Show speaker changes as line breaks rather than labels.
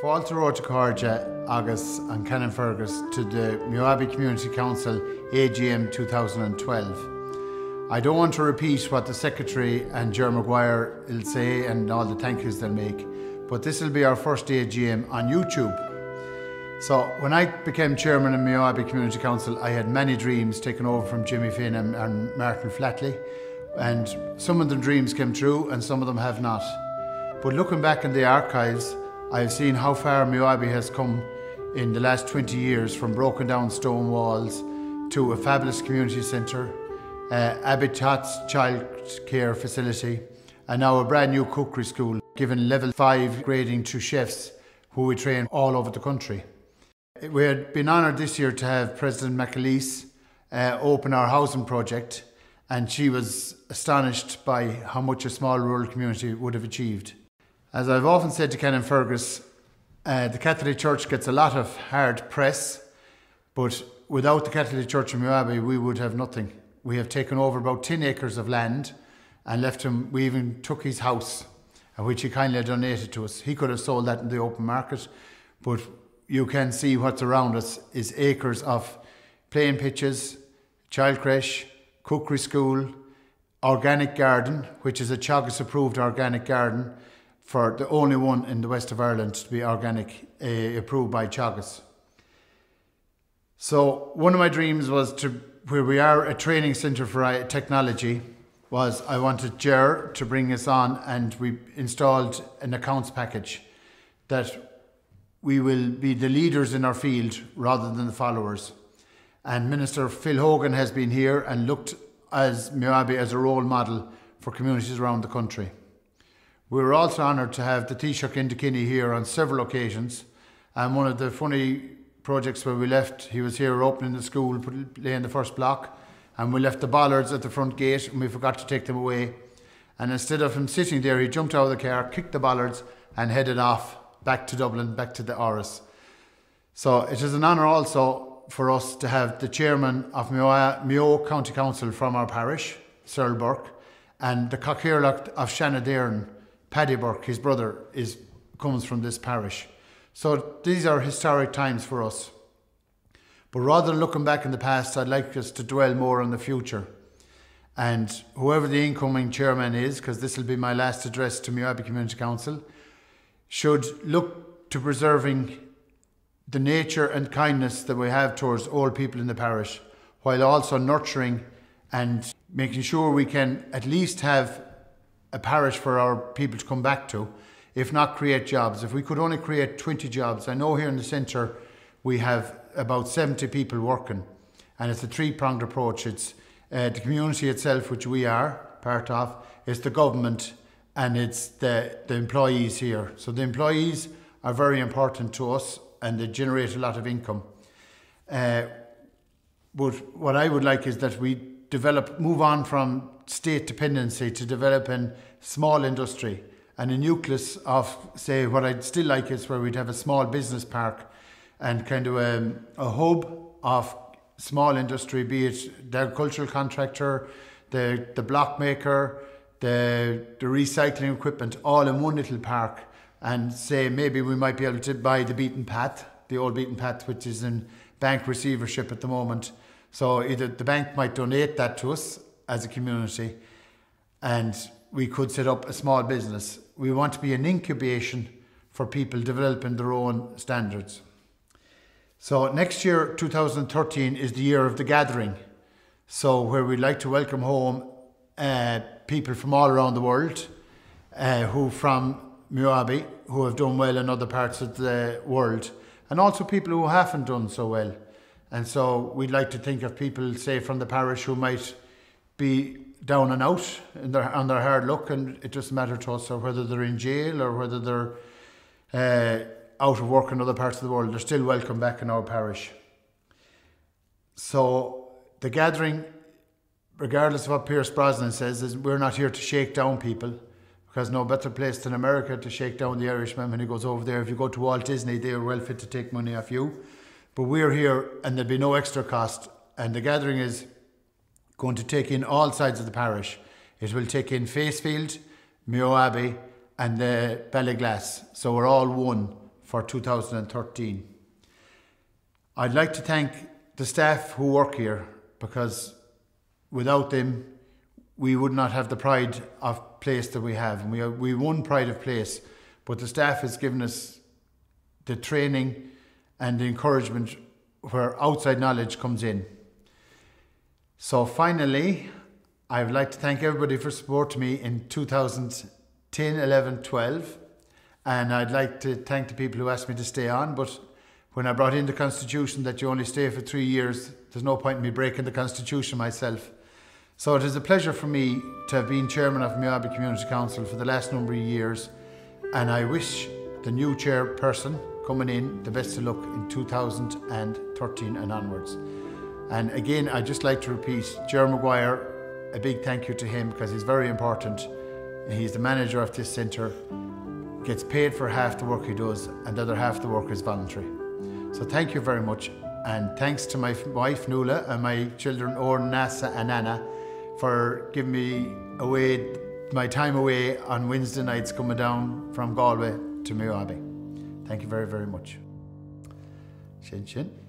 Fáilte Róide Cáride agus an Canon Fergus to the Mayo Abbey Community Council AGM 2012. I don't want to repeat what the Secretary and Ger Maguire will say and all the thank yous they'll make, but this will be our first AGM on YouTube. So when I became Chairman of Mayo Abbey Community Council, I had many dreams taken over from Jimmy Finn and Martin Flatley, and some of the dreams came true and some of them have not. But looking back in the archives, I've seen how far Mayo Abbey has come in the last 20 years, from broken down stone walls to a fabulous community centre, Abbey child care facility, and now a brand new cookery school, giving level 5 grading to chefs who we train all over the country. We had been honoured this year to have President McAleese open our housing project, and she was astonished by how much a small rural community would have achieved. As I've often said to Canon Fergus, the Catholic Church gets a lot of hard press, but without the Catholic Church in Mayo Abbey, we would have nothing. We have taken over about 10 acres of land and left him. We even took his house, which he kindly donated to us. He could have sold that in the open market, but you can see what's around us is acres of playing pitches, child creche, cookery school, organic garden, which is a Teagasc approved organic garden, for the only one in the west of Ireland to be organic, approved by Teagasc. So one of my dreams was to, where we are a training centre for technology, was I wanted Ger to bring us on, and we installed an accounts package that we will be the leaders in our field rather than the followers. And Minister Phil Hogan has been here and looked as Mayo Abbey as a role model for communities around the country. We were also honoured to have the Taoiseach in Kinney here on several occasions, and one of the funny projects where we left, he was here opening the school, laying the first block, and we left the bollards at the front gate and we forgot to take them away. And instead of him sitting there, he jumped out of the car, kicked the bollards and headed off back to Dublin, back to the Áras. So it is an honour also for us to have the Chairman of Mayo County Council from our parish, Cyril Burke, and the Cochairlocht of Shanadairn, Paddy Burke, his brother, comes from this parish. So these are historic times for us. But rather than looking back in the past, I'd like us to dwell more on the future. And whoever the incoming chairman is, because this will be my last address to Mayo Abbey Community Council, should look to preserving the nature and kindness that we have towards all people in the parish, while also nurturing and making sure we can at least have a parish for our people to come back to, if not create jobs. If we could only create 20 jobs, I know here in the centre we have about 70 people working, and it's a three-pronged approach. It's the community itself, which we are part of, it's the government, and it's the employees here. So the employees are very important to us and they generate a lot of income. But what I would like is that we move on from state dependency to developing small industry, and a nucleus of, say, what I'd still like is where we'd have a small business park and kind of a hub of small industry, be it the agricultural contractor, the block maker, the recycling equipment, all in one little park. And say maybe we might be able to buy the beaten path, the old beaten path, which is in bank receivership at the moment. So either the bank might donate that to us as a community, and we could set up a small business. We want to be an incubation for people developing their own standards. So next year, 2013, is the year of the gathering. So where we'd like to welcome home people from all around the world, who from Mayo Abbey, who have done well in other parts of the world, and also people who haven't done so well. And so we'd like to think of people, say, from the parish who might be down and out on their hard luck, and it doesn't matter to us, or whether they're in jail or whether they're out of work in other parts of the world, they're still welcome back in our parish. So the gathering, regardless of what Pierce Brosnan says, is we're not here to shake down people, because no better place than America to shake down the Irishman when he goes over there. If you go to Walt Disney, they are well fit to take money off you. But we're here and there'll be no extra cost, and the gathering is going to take in all sides of the parish. It will take in Facefield, Mayo Abbey and the Ballyglass. So we're all one for 2013. I'd like to thank the staff who work here, because without them we would not have the pride of place that we have. And we won pride of place, but the staff has given us the training and the encouragement where outside knowledge comes in. So finally, I would like to thank everybody for supporting me in 2010, 11, 12. And I'd like to thank the people who asked me to stay on, but when I brought in the Constitution that you only stay for 3 years, there's no point in me breaking the Constitution myself. So it is a pleasure for me to have been chairman of Mayo Abbey Community Council for the last number of years, and I wish the new chairperson coming in the best of luck in 2013 and onwards. And again, I'd just like to repeat, Ger Maguire, a big thank you to him, because he's very important. He's the manager of this centre, gets paid for half the work he does, and the other half the work is voluntary. So thank you very much, and thanks to my wife Nuala and my children Oren, Nasa and Anna for giving me my time away on Wednesday nights coming down from Galway to Mayo Abbey. Thank you very, very much. Shin Shin.